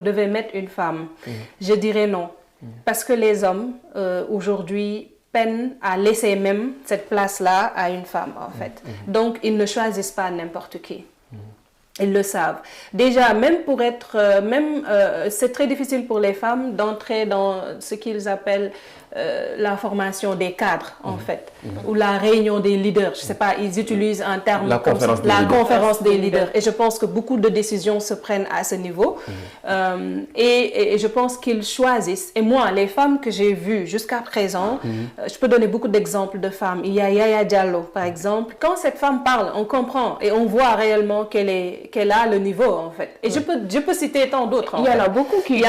devait mettre une femme, je dirais non. Parce que les hommes, aujourd'hui, peinent à laisser même cette place-là à une femme, en fait. Donc, ils ne choisissent pas n'importe qui. Ils le savent. Déjà, même pour être... c'est très difficile pour les femmes d'entrer dans ce qu'ils appellent la formation des cadres, en fait, ou la réunion des leaders. Je ne sais pas, ils utilisent un terme comme ça, la conférence des leaders. Et je pense que beaucoup de décisions se prennent à ce niveau. Et je pense qu'ils choisissent. Et moi, les femmes que j'ai vues jusqu'à présent, je peux donner beaucoup d'exemples de femmes. Il y a Yaya Diallo, par exemple. Quand cette femme parle, on comprend et on voit réellement qu'elle a le niveau, en fait. Et je peux citer tant d'autres. Il y en a beaucoup qui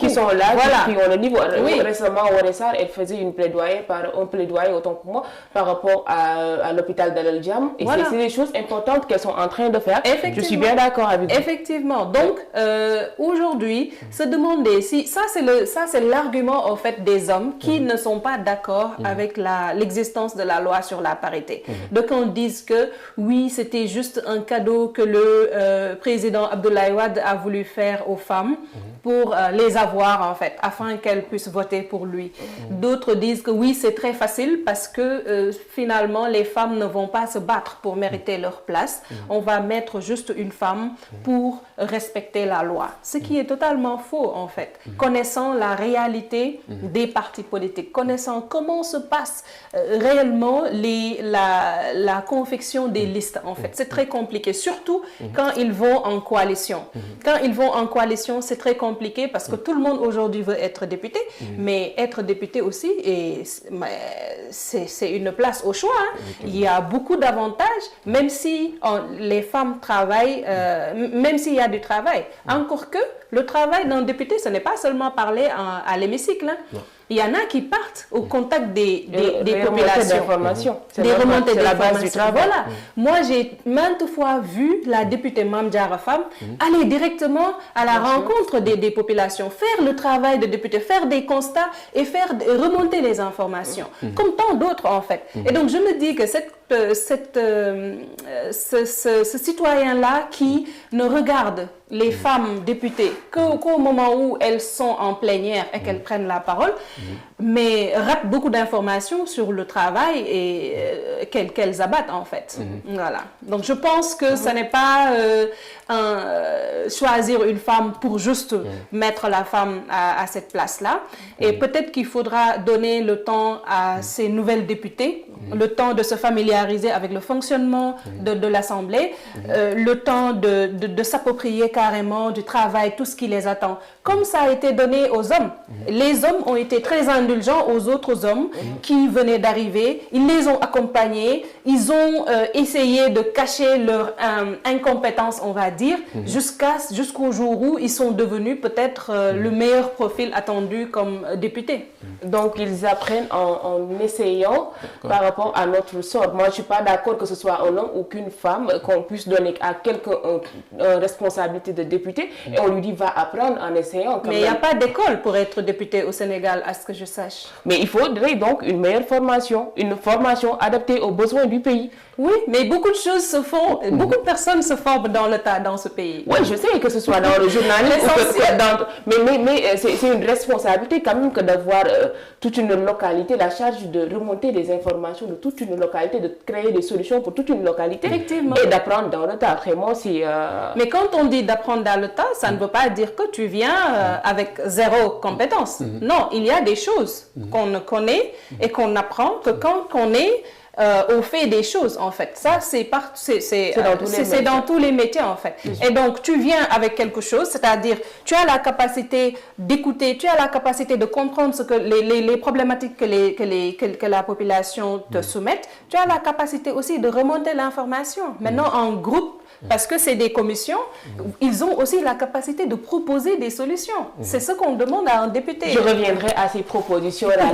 sont là, qui ont le niveau. Oui. Récemment, Waressar, elle faisait un plaidoyer, autant pour moi, par rapport à l'hôpital d'Al Djam. Et c'est des choses importantes qu'elles sont en train de faire. Je suis bien d'accord avec vous. Effectivement. Donc, aujourd'hui, se demander si... Ça, c'est l'argument, en fait, des hommes qui ne sont pas d'accord avec l'existence de la loi sur la parité. Donc, on dit que, oui, c'était juste un cadeau que le président Abdoulaye Wade a voulu faire aux femmes pour les avoir, en fait, afin qu'elles puissent voter pour lui. D'autres disent que oui, c'est très facile parce que finalement, les femmes ne vont pas se battre pour mériter leur place. On va mettre juste une femme pour respecter la loi. Ce qui est totalement faux, en fait. Connaissant la réalité des partis politiques, connaissant comment se passe réellement la confection des listes, en fait. C'est très compliqué, surtout quand ils vont en coalition. Quand ils vont en coalition, c'est très compliqué parce que tout le monde aujourd'hui veut être député, mais être député aussi, c'est une place au choix. Il y a beaucoup d'avantages, même si les femmes travaillent, même s'il y a du travail. Encore que le travail d'un député, ce n'est pas seulement parler à l'hémicycle. Il y en a qui partent au contact des populations. Des remontées d'informations. Voilà. Moi, j'ai maintes fois vu la députée Mame Diarra Fam aller directement à la rencontre des populations, faire le travail de député, faire des constats et faire remonter les informations, comme tant d'autres en fait. Et donc, je me dis que ce citoyen-là qui ne regarde les femmes députées qu'au moment où elles sont en plénière et qu'elles prennent la parole, mais rate beaucoup d'informations sur le travail et qu'elles abattent en fait. Voilà. Donc je pense que ce n'est pas choisir une femme pour juste mettre la femme à cette place-là. Et peut-être qu'il faudra donner le temps à ces nouvelles députées, le temps de se familiariser avec le fonctionnement de l'Assemblée, le temps de s'approprier carrément du travail, tout ce qui les attend. Comme ça a été donné aux hommes. Les hommes ont été très indulgents aux autres hommes qui venaient d'arriver. Ils les ont accompagnés. Ils ont essayé de cacher leur incompétence, on va dire, jusqu'au jour où ils sont devenus peut-être le meilleur profil attendu comme député. Donc, ils apprennent en essayant par rapport à notre sort. Moi, je ne suis pas d'accord que ce soit un homme ou qu'une femme, qu'on puisse donner à quelqu'un une responsabilité de député et on lui dit va apprendre en essayant. Mais il n'y a pas d'école pour être député au Sénégal, à ce que je sache. Mais il faudrait donc une meilleure formation, une formation adaptée aux besoins du pays. Oui, mais beaucoup de choses se font, beaucoup de personnes se forment dans ce pays. Oui, je sais que ce soit dans le journalisme, mais c'est une responsabilité quand même que d'avoir toute une localité, la charge de remonter des informations de toute une localité, de créer des solutions pour toute une localité. Effectivement. Et d'apprendre dans le tas. Vraiment, si, Mais quand on dit d'apprendre dans le tas, ça ne veut pas dire que tu viens avec zéro compétence. Non, il y a des choses qu'on connaît et qu'on apprend que quand on est au fait des choses, en fait. Ça, c'est dans tous les métiers, en fait. Et donc, tu viens avec quelque chose, c'est-à-dire, tu as la capacité d'écouter, tu as la capacité de comprendre ce que les problématiques que la population te soumet. Tu as la capacité aussi de remonter l'information. Maintenant, en groupe, parce que c'est des commissions, ils ont aussi la capacité de proposer des solutions. C'est ce qu'on demande à un député. Je reviendrai à ces propositions-là.